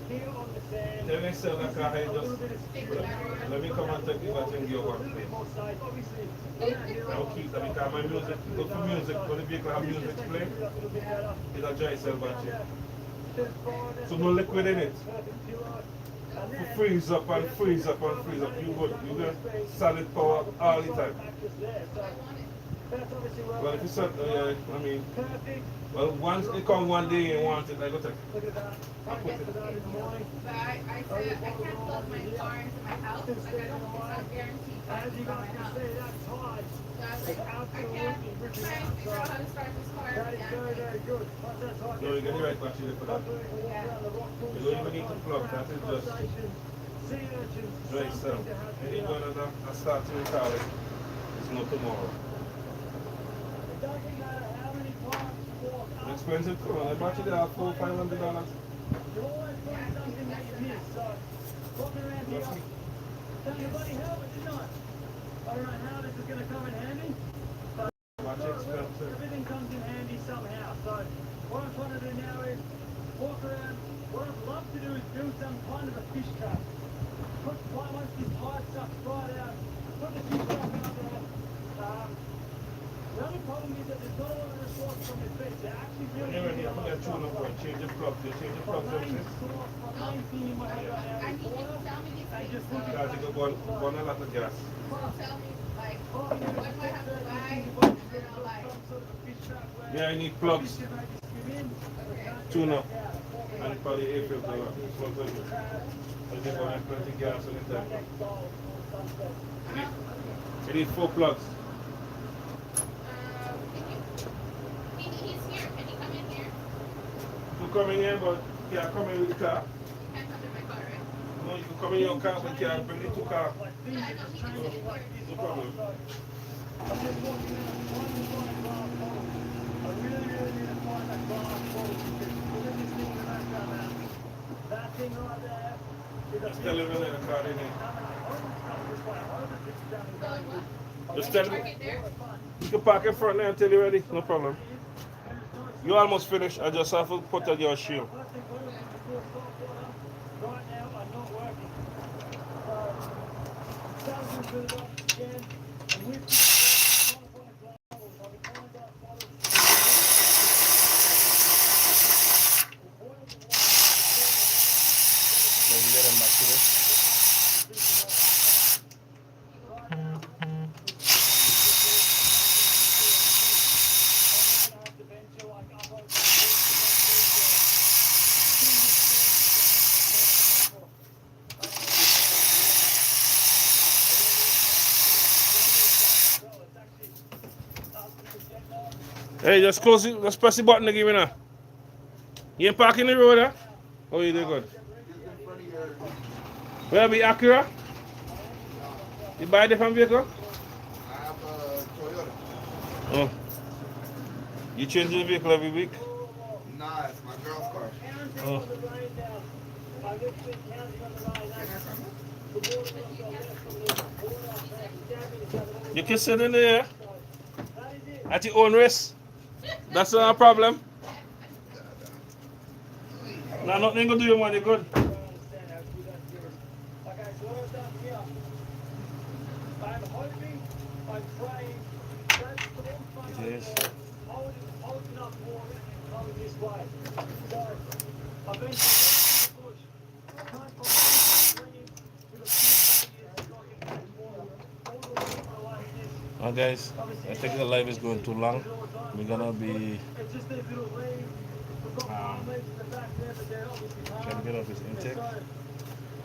S4: here on the sand.
S1: Then they sell that car, hey,
S4: A little
S1: just
S4: bit of
S3: Take the
S4: security.
S3: battery.
S1: let me come and take you back and give
S4: A
S1: one
S4: little bit
S1: place.
S4: more safe. Obviously, I'm out here
S1: I'll
S4: on
S1: keep
S4: the
S1: that because my music, good for music, when the vehicle have
S4: This
S1: music
S4: just makes
S1: play,
S4: it feel a little bit better.
S1: it's a dry cell battery.
S4: There's foreigners,
S1: So no liquid in it.
S4: perfect pillow. And
S1: To
S4: then,
S1: freeze up and freeze up and freeze up. You good, you got solid power all the time.
S4: mattress there. So
S3: I want it.
S4: that's obviously where
S1: Well,
S4: we're
S1: if it's
S4: gonna
S1: not,
S4: put
S1: I mean,
S4: perfect.
S1: well, once it come one day and want it, I go take.
S4: Look at that. I'll get to that in the morning.
S3: But I said I can't plug my car into my house. Like I don't, it's not guaranteed
S4: As
S3: charging
S4: you
S3: from
S4: guys
S3: my
S4: can
S3: house.
S4: see, that's hard.
S3: So I was like, I can't try and figure out how to start this car.
S4: That is very, very good. Plus that's hard.
S1: No, you get the right battery for that.
S4: Hopefully we can walk around the rock pool.
S1: You don't even need to plug, that is just
S4: sea urchins,
S1: dry cell.
S4: something to have
S1: And
S4: here.
S1: you go to a start to car, it's no tomorrow.
S4: It doesn't matter how many times you walk up,
S1: Expensive car, I bought you there for $500.
S4: you always find something that you miss. So, walking around here, found a bloody helmet, didn't I? I don't know how this is going to come in handy, but
S1: Watch expensive.
S4: everything comes in handy somehow. So, what I'm trying to do now is walk around. What I'd love to do is build some kind of a fish trap. Once this high stuff's dried out, put the fish trap out there. The only problem is that there's not a lot of response from the fish. They're actually really
S1: You're ready, I'm going to tune up one, change the plug, you change the plug
S4: my
S1: something.
S4: main thing in my head right now
S3: I
S4: is
S3: need you
S4: water.
S3: to tell me these
S4: And
S3: things.
S4: just
S3: So
S4: look
S1: Because you go burn a lot of gas.
S3: tell me like
S4: Oh,
S3: what do I have to buy, and then I'll buy.
S4: some sort of a fish trap where
S1: Yeah, I need plugs,
S4: fish can maybe swim in, but
S3: Okay.
S4: can't
S1: tune
S4: get
S1: up,
S4: back out.
S1: and probably air filter, plugs on it. I just want to plenty of gas on the tank.
S4: Next goal or sunset.
S1: You need 4 plugs.
S3: He's here. Can he come in here?
S1: You come in here, but you can't come in with the car.
S3: He can't come in my car, right?
S1: No, you can come in your car, but you can't bring it to car.
S4: Like things
S3: Yeah, I
S4: are
S3: know,
S4: just
S3: he can
S4: changing
S3: sit
S4: like
S3: here.
S4: this
S1: No
S4: fast.
S1: problem.
S4: So, I'm just walking around, finding glass bottle. I really need to find that glass bottle because look at this thing in the background now. That thing right there is a
S1: Just tell him in the car, in it. Just tell him.
S3: Park it there.
S1: You can park in front there until you're ready, no problem. You almost finished, I just have to put on your shield.
S4: Right now, I'm not working. Starting to build up again, and we've got glass bottles. I'll be trying glass bottles.
S1: Let me get him back to this. Hey, just close it, just press the button again now. You ain't parking the road, huh? Oh, you did good. Where be Acura? You buy a different vehicle?
S2: I have a Toyota.
S1: Oh. You change the vehicle every week?
S2: Nah, it's my girl's car.
S1: Oh. You can sit in there at your own risk. That's not a problem. Nah, nothing gonna do you money good.
S4: Okay, so what I've done here, I'm hoping, I'm praying, that's the one fun
S1: Yes.
S4: hold enough water and come this way. So, I've been to the bush, can't find anything with a few barriers so I can catch water. All the way like this.
S1: Oh, guys, I think the live is going too long. We're gonna be
S4: It's just these little leaves. We've got palm leaves in the back there, but they're obviously
S1: trying to
S4: hard.
S1: get off his intake.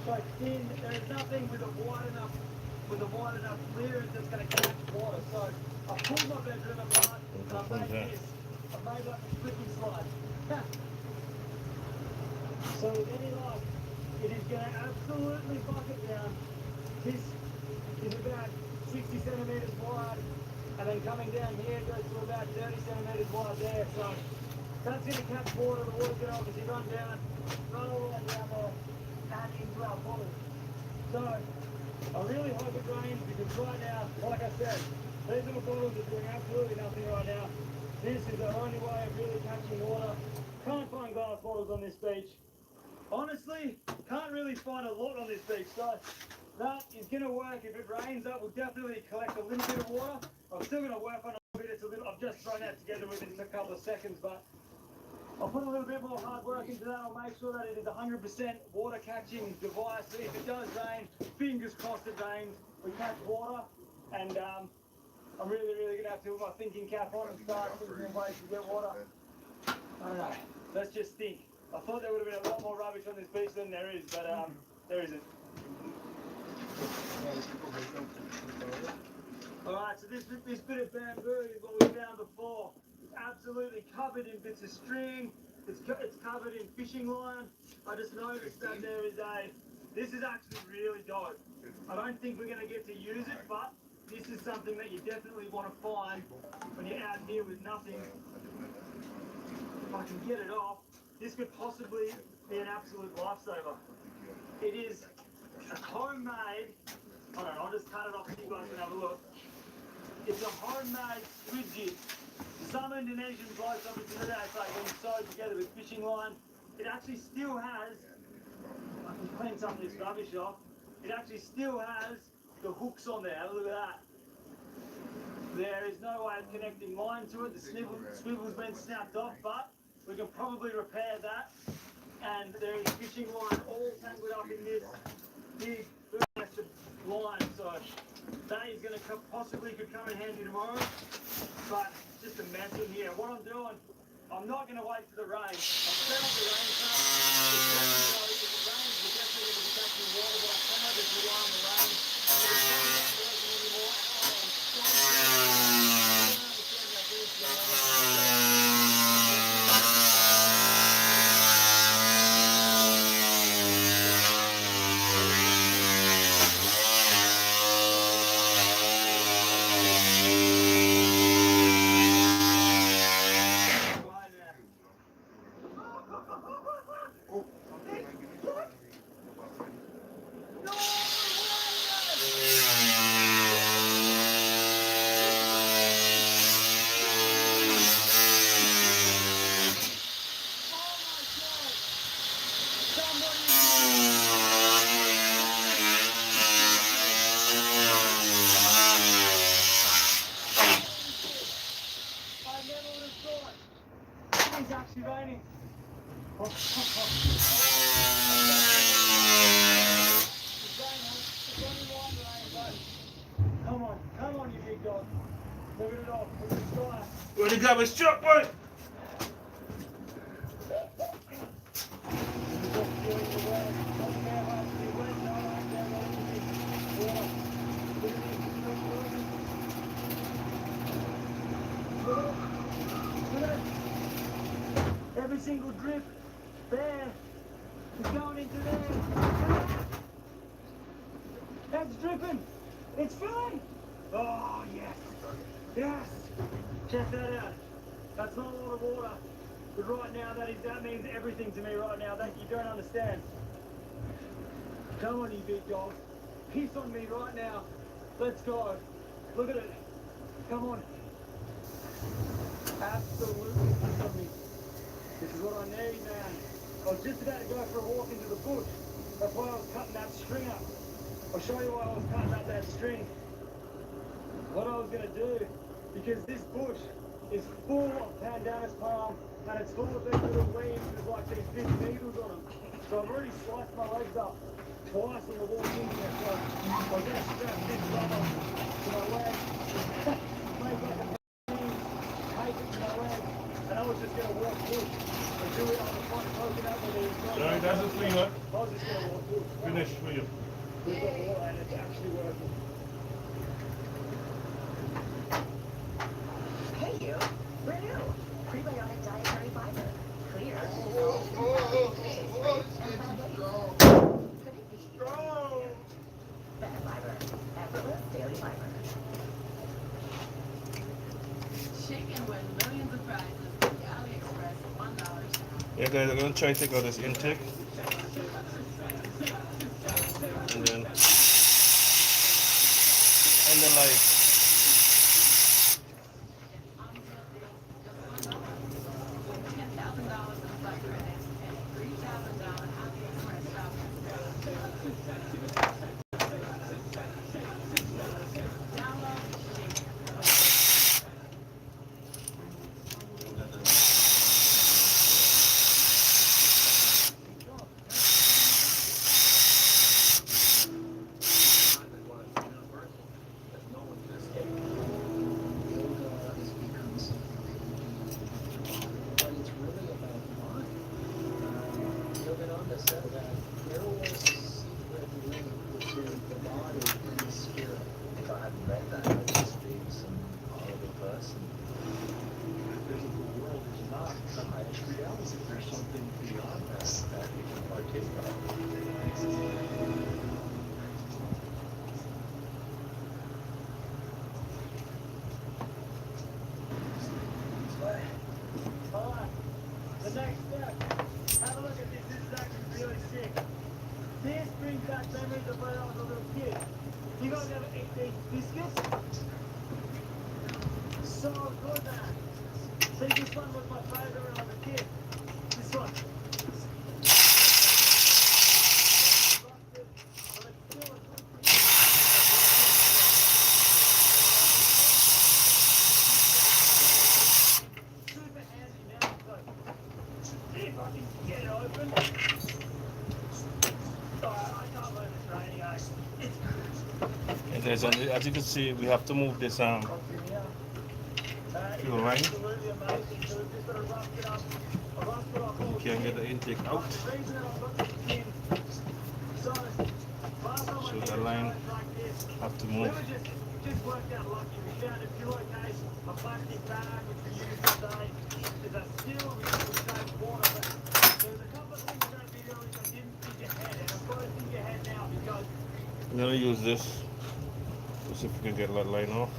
S4: So thin, there's nothing with a wide enough clearance that's going to catch water. So I pulled my bedroom apart and I made this. I made like a slipping slide. So with any luck, it is going to absolutely bucket down. This is about 60 centimeters wide, and then coming down here goes to about 30 centimeters wide there. So that's going to catch water. The water's going to obviously run down, run all the way down there, and into our bottle. So I really hope it rains because right now, like I said, these little bottles are doing absolutely nothing right now. This is the only way of really catching water. Can't find glass bottles on this beach. honestly, can't really find a lot on this beach, so that is going to work. If it rains, that will definitely collect a little bit of water. I'm still going to work on it a bit. It's a little, I've just thrown that together within a couple of seconds, but I'll put a little bit more hard work into that. I'll make sure that it is 100% water catching device. So if it does rain, fingers crossed it rains, we catch water, and I'm really going to have to put my thinking cap on and start thinking of ways to get water. I don't know. Let's just think. I thought there would have been a lot more rubbish on this beach than there is, but there isn't. Alright, so this bit of bamboo is what we found before. It's absolutely covered in bits of string. It's covered in fishing line. I just noticed that there is this is actually really dope. I don't think we're going to get to use it, but this is something that you definitely want to find when you're out here with nothing. If I can get it off, this could possibly be an absolute lifesaver. It is a homemade, hold on, I'll just cut it off so you guys can have a look. It's a homemade squid jig. Some Indonesian blokes obviously do that, it's like when sewed together with fishing line. It actually still has, I can clean some of this rubbish off, it actually still has the hooks on there. Have a look at that. There is no way of connecting line to it. The swivel's been snapped off, but we can probably repair that. And there is fishing line all tangled up in this big massive line. So that is going to possibly could come in handy tomorrow. But just a mess in here. What I'm doing, I'm not going to wait for the rain. I've set up the rain trap. If it rains, we're definitely going to be catching water, but I cannot just rely on the rain. If it's not working anymore, it's actually raining. Come on, you big dog. Look at it off. Look at the sky.
S1: Where the garbage truck, boy?
S4: Every single drip there is going into there. That's dripping. It's fine. Oh, yes. Yes. Check that out. That's not a lot of water. But right now, that means everything to me right now. That you don't understand. Come on, you big dog. Piss on me right now. Let's go. Look at it. Come on. Absolutely piss on me. This is what I need, man. I was just about to go for a walk into the bush. That's why I was cutting that string up. I'll show you why I was cutting up that string. What I was going to do, because this bush is full of pandanus palm, and it's full of these little leaves with like these big needles on them. So I've already sliced my legs up twice on the walk in here. So I'm going to strap this rubber to my leg, make like a tape it to my leg, and I was just going to walk bush and do it on the front coconut where there's no...
S1: Sorry, that's a slinger.
S4: I was just going to walk bush.
S1: Finish for you.
S4: We've got water and it's actually working.
S6: Hey you, Renew, prebiotic dietary fiber, clear, could it be better fiber, effortless daily fiber.
S3: Chicken with millions of prizes. AliExpress, $1.
S1: Yeah, guys, I'm gonna try to take out this intake. And then end the light.
S3: $10,000 in sub credits and $3,000 AliExpress.
S4: Alright, the next step. Have a look at this. This is actually really sick. This brings back memories of when I was a little kid. You guys ever eat these biscuits? So good, man. See, this one was my favourite when I was a kid. This one. Super handy now, so if I can get it open. Oh, I can't learn this right anyway.
S1: And there's as you can see, we have to move this fuel line.
S4: Absolutely amazing. So we've just got to rough it up. Rough it up.
S1: You can get the intake out.
S4: The reason that I've got this in, so last time I
S1: So
S4: did
S1: the
S4: a
S1: line
S4: challenge like this,
S1: have to
S4: we
S1: move.
S4: were just worked out lucky. We found a pillowcase, a plastic bag which we used today. There's a still we saved water, but there's a couple of things in that video which I didn't think ahead, and I've got to think ahead now because
S1: I'm gonna use this. Let's see if we can get that line off.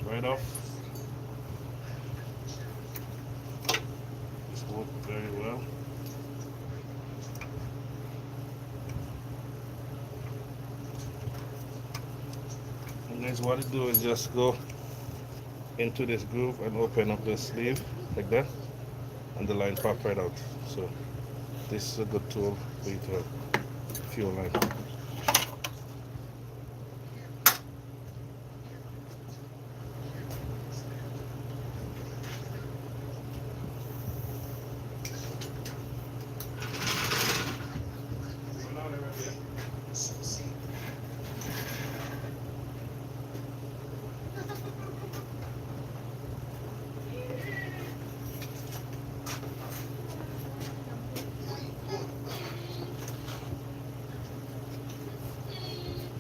S1: Right off. This worked very well. And guys, what you do is just go into this groove and open up the sleeve like that, and the line pop right out. So this is a good tool for you to have fuel line.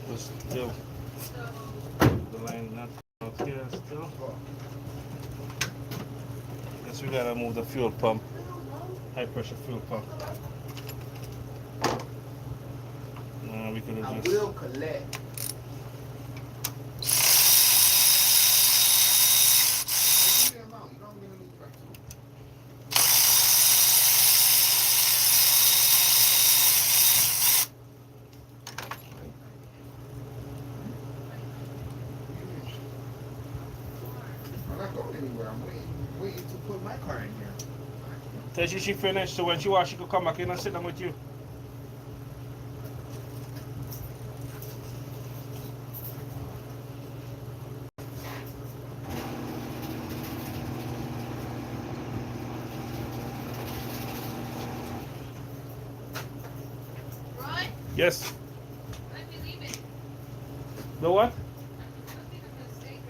S1: But still, the line not out here still. Guess we gotta move the fuel pump, high pressure fuel pump. We could
S2: I
S1: have
S2: will
S1: just.
S2: collect. I'm not going anywhere. I'm waiting to put my car in here.
S1: Tell she finished, so when she was, she could come back in and sit down with you.
S3: Right?
S1: Yes.
S3: Let me leave it.
S1: The what?
S3: Let's leave it for the steak.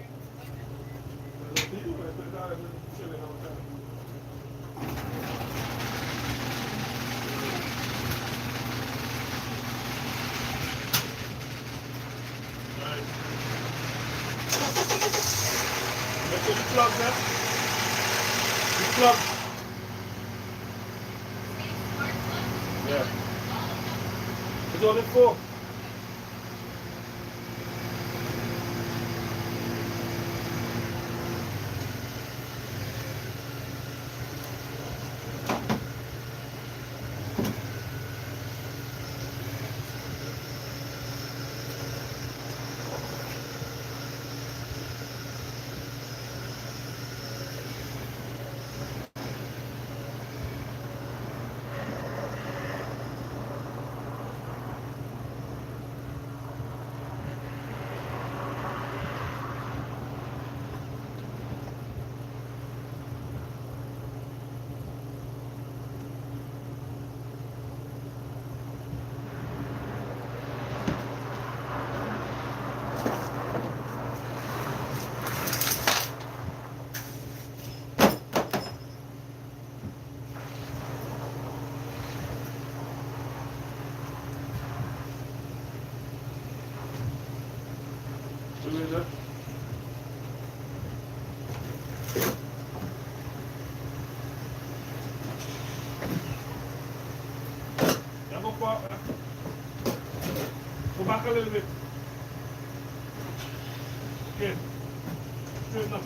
S1: Look at the plug there. The plug. Yeah. It's only 4. far. Go back a little bit. Okay. Straighten up.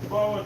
S1: Forward.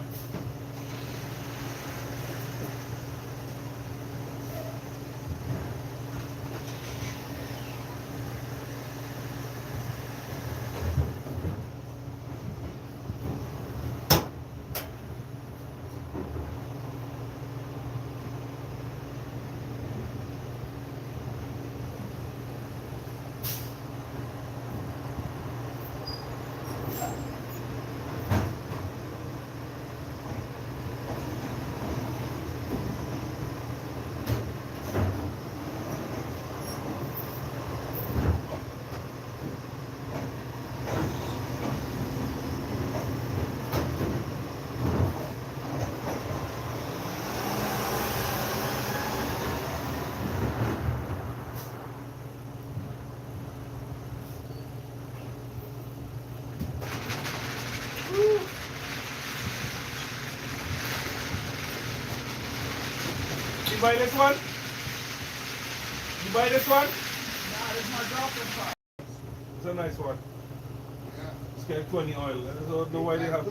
S1: You buy this one? You buy this one?
S2: Nah, this is my girlfriend's car.
S1: It's a nice one.
S2: Yeah.
S1: It's got 20 oil. I don't know why they have.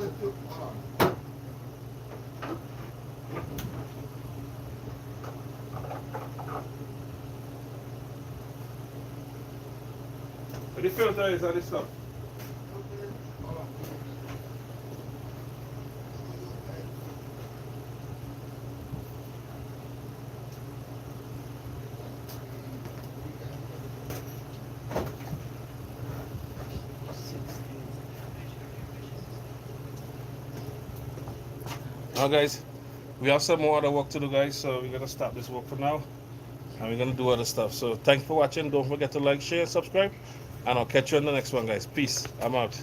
S1: But the filter is on this stuff. Now guys, we have some more other work to do guys, so we're gonna stop this work for now and we're gonna do other stuff. So thanks for watching. Don't forget to like, share, subscribe, and I'll catch you on the next one guys. Peace. I'm out.